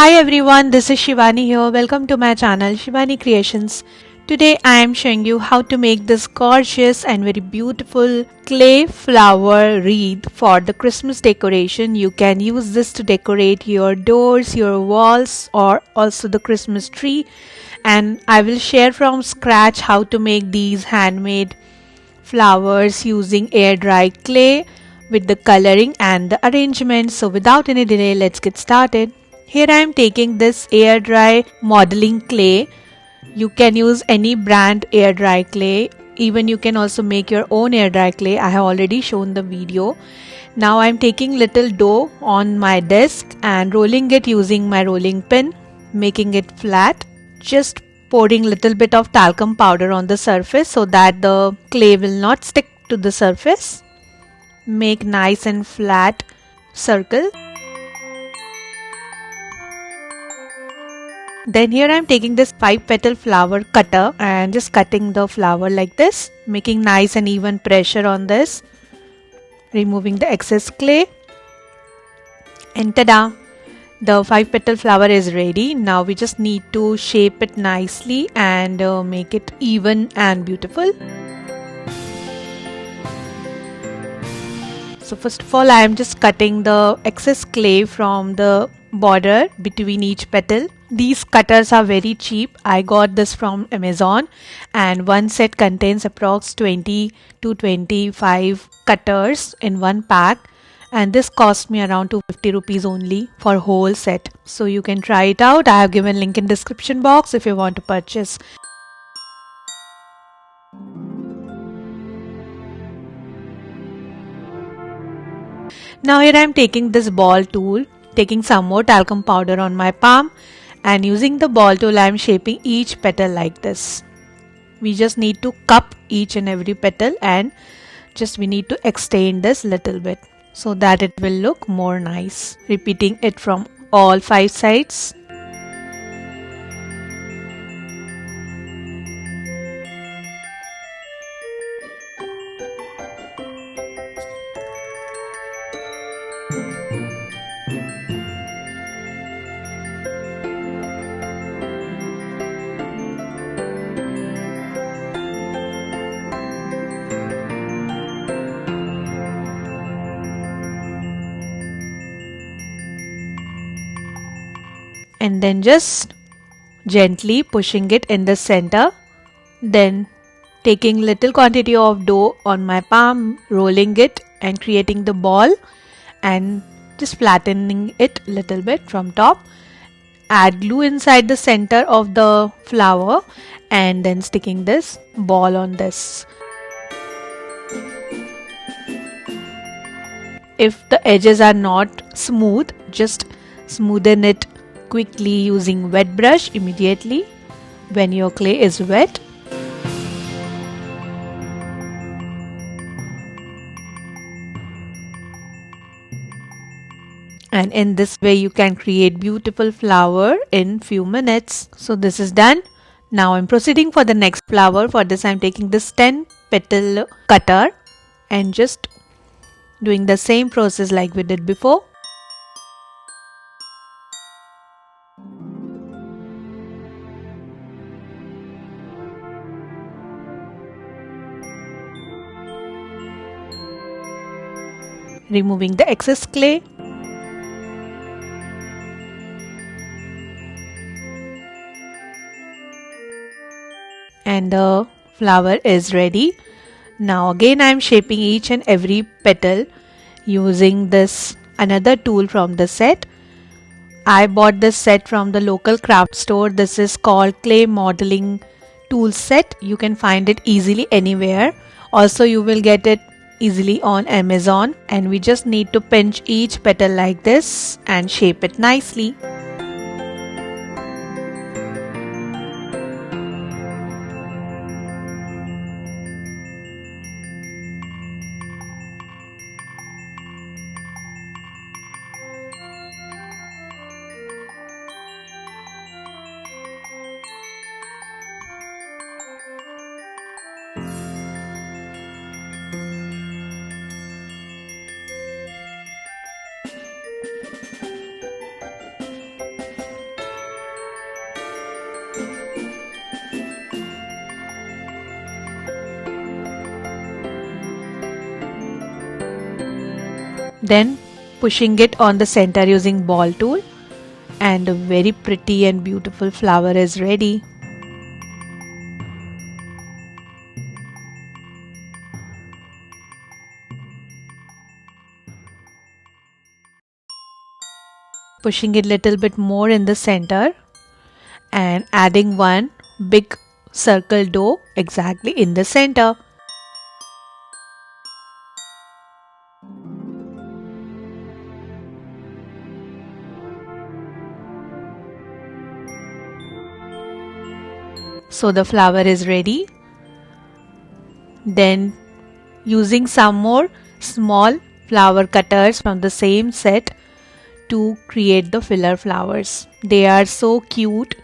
Hi everyone, this is Shivani here. Welcome to my channel Shivani Creations. Today I am showing you how to make this gorgeous and very beautiful clay flower wreath for the Christmas decoration. You can use this to decorate your doors, your walls, or also the Christmas tree. And I will share from scratch how to make these handmade flowers using air dry clay with the coloring and the arrangement. So without any delay, let's get started. Here I am taking this air dry modeling clay. You can use any brand air dry clay. Even you can also make your own air dry clay. I have already shown the video. Now I am taking little dough on my desk and rolling it using my rolling pin, making it flat. Just pouring little bit of talcum powder on the surface so that the clay will not stick to the surface. Make nice and flat circle. Then here I am taking this 5-petal flower cutter and just cutting the flower like this, making nice and even pressure on this, removing the excess clay, and tada! The 5-petal flower is ready. Now we just need to shape it nicely and make it even and beautiful. So first of all, I am just cutting the excess clay from the border between each petal. These cutters are very cheap. I got this from Amazon and one set contains approx 20 to 25 cutters in one pack, and this cost me around 250 rupees only for whole set. So you can try it out. I have given link in description box if you want to purchase. Now here I am taking this ball tool, taking some more talcum powder on my palm, and using the ball tool I am shaping each petal like this. We just need to cup each and every petal and we need to extend this little bit so that it will look more nice. Repeating it from all 5 sides. And then just gently pushing it in the center, then taking little quantity of dough on my palm, rolling it and creating the ball and just flattening it little bit from top. Add glue inside the center of the flower and then sticking this ball on this. If the edges are not smooth, just smoothen it quickly using wet brush immediately when your clay is wet. And in this way you can create beautiful flower in few minutes. So this is done. Now I'm proceeding for the next flower. For this I'm taking this 10-petal cutter and just doing the same process like we did before. Removing the excess clay. And the flower is ready. Now again I am shaping each and every petal using this another tool from the set. I bought this set from the local craft store. This is called clay modeling tool set. You can find it easily anywhere. Also you will get it easily on Amazon, and we just need to pinch each petal like this and shape it nicely. Then pushing it on the center using ball tool, and a very pretty and beautiful flower is ready. Pushing it little bit more in the center and adding one big circle dough exactly in the center. So the flower is ready. Then using some more small flower cutters from the same set to create the filler flowers. They are so cute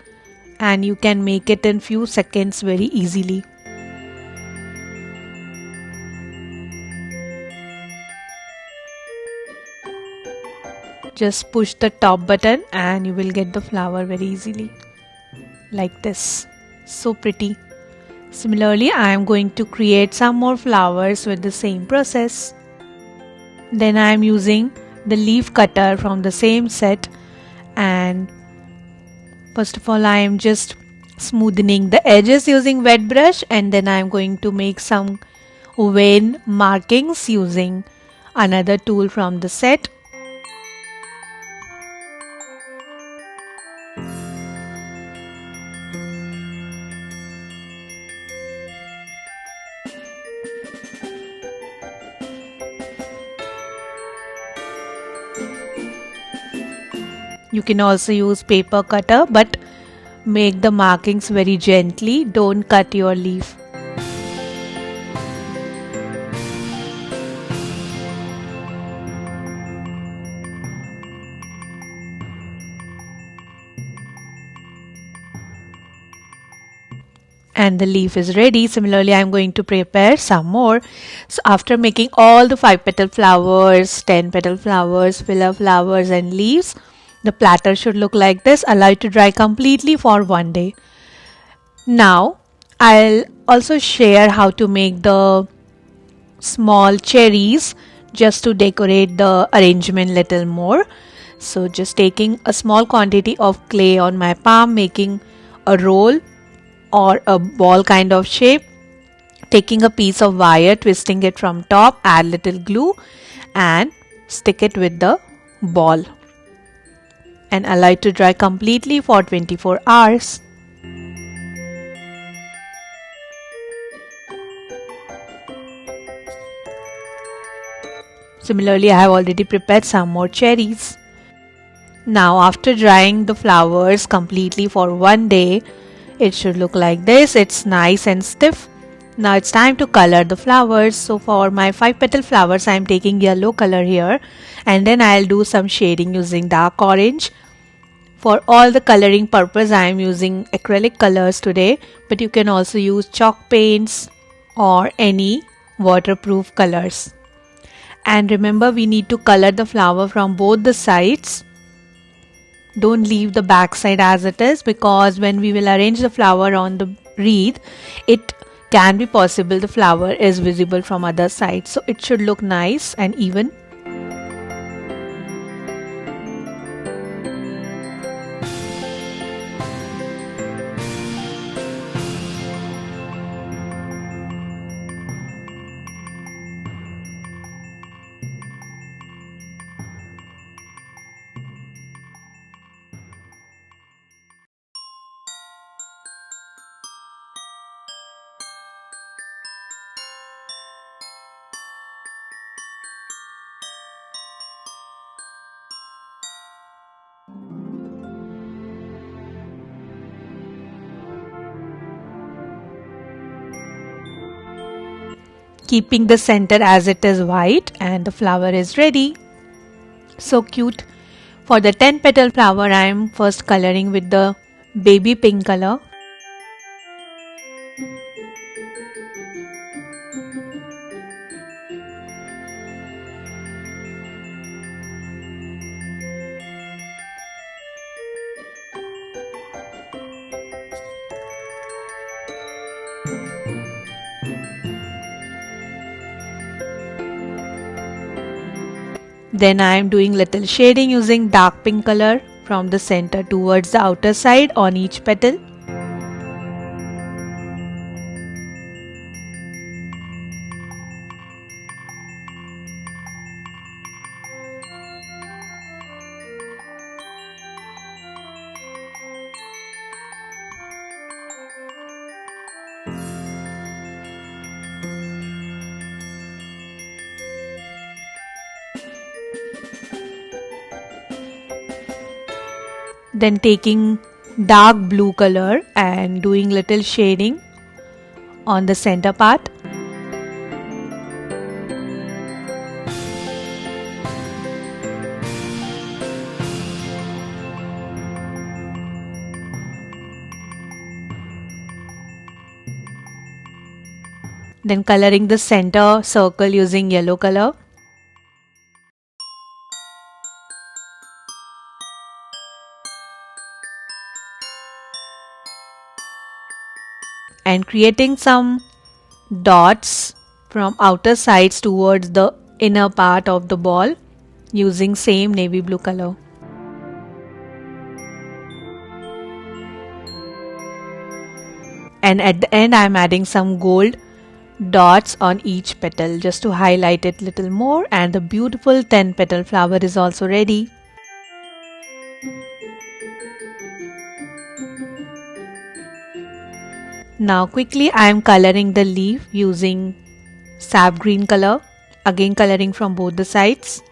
and you can make it in few seconds very easily. Just push the top button and you will get the flower very easily like this. So pretty. Similarly, I am going to create some more flowers with the same process. Then I am using the leaf cutter from the same set, and first of all I am just smoothing the edges using wet brush, and then I am going to make some vein markings using another tool from the set. You can also use paper cutter, but make the markings very gently. Don't cut your leaf. And the leaf is ready. Similarly, I am going to prepare some more. So after making all the 5 petal flowers, 10 petal flowers, filler flowers and leaves, the platter should look like this. Allow it to dry completely for 1 day. Now I'll also share how to make the small cherries just to decorate the arrangement little more. So just taking a small quantity of clay on my palm, making a roll or a ball kind of shape, taking a piece of wire, twisting it from top, add little glue and stick it with the ball and allow it to dry completely for 24 hours. Similarly, I have already prepared some more cherries. Now after drying the flowers completely for 1 day, it should look like this. It's nice and stiff. Now it's time to color the flowers. So for my 5 petal flowers, I am taking yellow color here, and then I'll do some shading using dark orange. For all the coloring purpose, I am using acrylic colors today, but you can also use chalk paints or any waterproof colors. And remember, we need to color the flower from both the sides. Don't leave the back side as it is, because when we will arrange the flower on the wreath, it can be possible the flower is visible from other side. So it should look nice and even. Keeping the center as it is white, and the flower is ready. So cute. For the 10 petal flower, I am first coloring with the baby pink color. Then I am doing little shading using dark pink color from the center towards the outer side on each petal. Then taking dark blue color and doing little shading on the center part. Then coloring the center circle using yellow color. And creating some dots from outer sides towards the inner part of the ball using same navy blue color. And at the end I am adding some gold dots on each petal just to highlight it little more, and the beautiful 10 petal flower is also ready. Now quickly I am coloring the leaf using sap green color, again coloring from both the sides.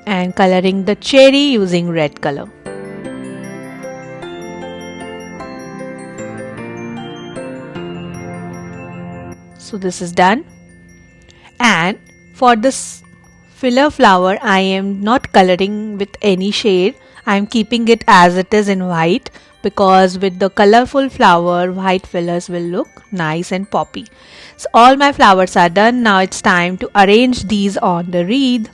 And coloring the cherry using red color. So this is done. And for this filler flower I am not coloring with any shade. I am keeping it as it is in white, because with the colorful flower white fillers will look nice and poppy. So all my flowers are done. Now it's time to arrange these on the wreath.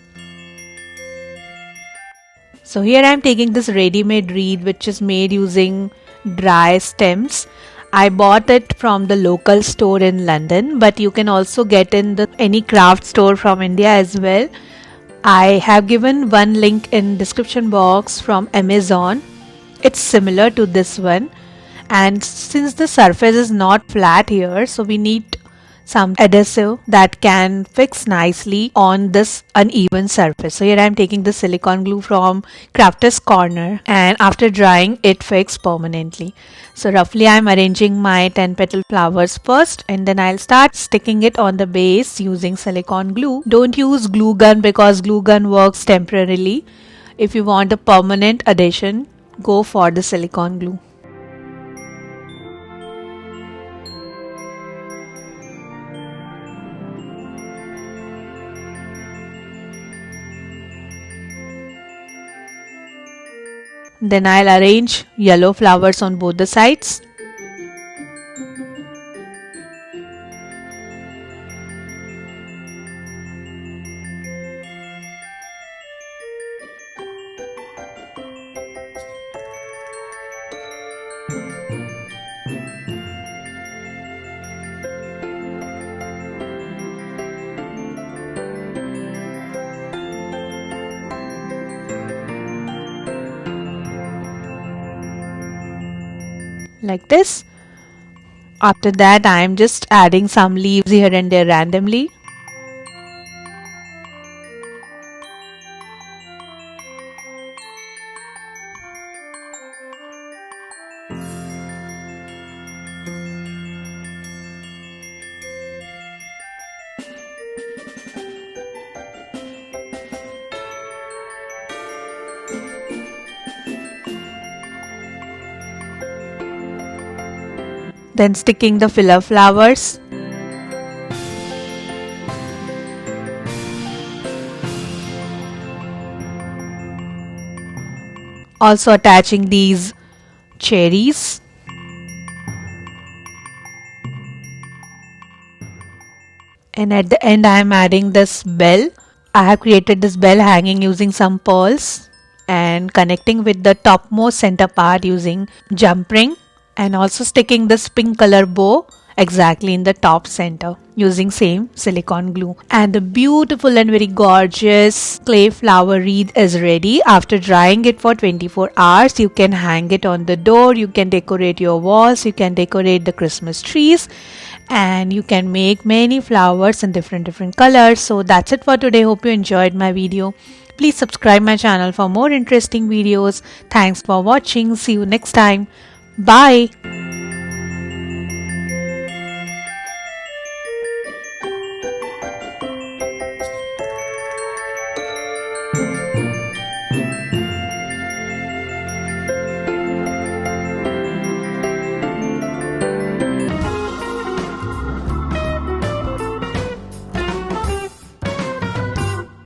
So here I am taking this ready-made wreath which is made using dry stems. I bought it from the local store in London, but you can also get in any craft store from India as well. I have given one link in description box from Amazon. It's similar to this one, and since the surface is not flat here, so we need some adhesive that can fix nicely on this uneven surface. So here I am taking the silicone glue from Crafter's Corner, and after drying it fixes permanently. So roughly I am arranging my 10 petal flowers first, and then I'll start sticking it on the base using silicone glue. Don't use glue gun because glue gun works temporarily. If you want a permanent adhesion, go for the silicone glue. Then I'll arrange yellow flowers on both the sides. Like this. After that I am just adding some leaves here and there randomly. Then sticking the filler flowers. Also attaching these cherries. And at the end I am adding this bell. I have created this bell hanging using some pearls and connecting with the topmost center part using jump ring. and also sticking this pink color bow exactly in the top center using same silicone glue. And the beautiful and very gorgeous clay flower wreath is ready. After drying it for 24 hours, you can hang it on the door, you can decorate your walls, you can decorate the Christmas trees, and you can make many flowers in different colors. So that's it for today. Hope you enjoyed my video. Please subscribe my channel for more interesting videos. Thanks for watching. See you next time. Bye.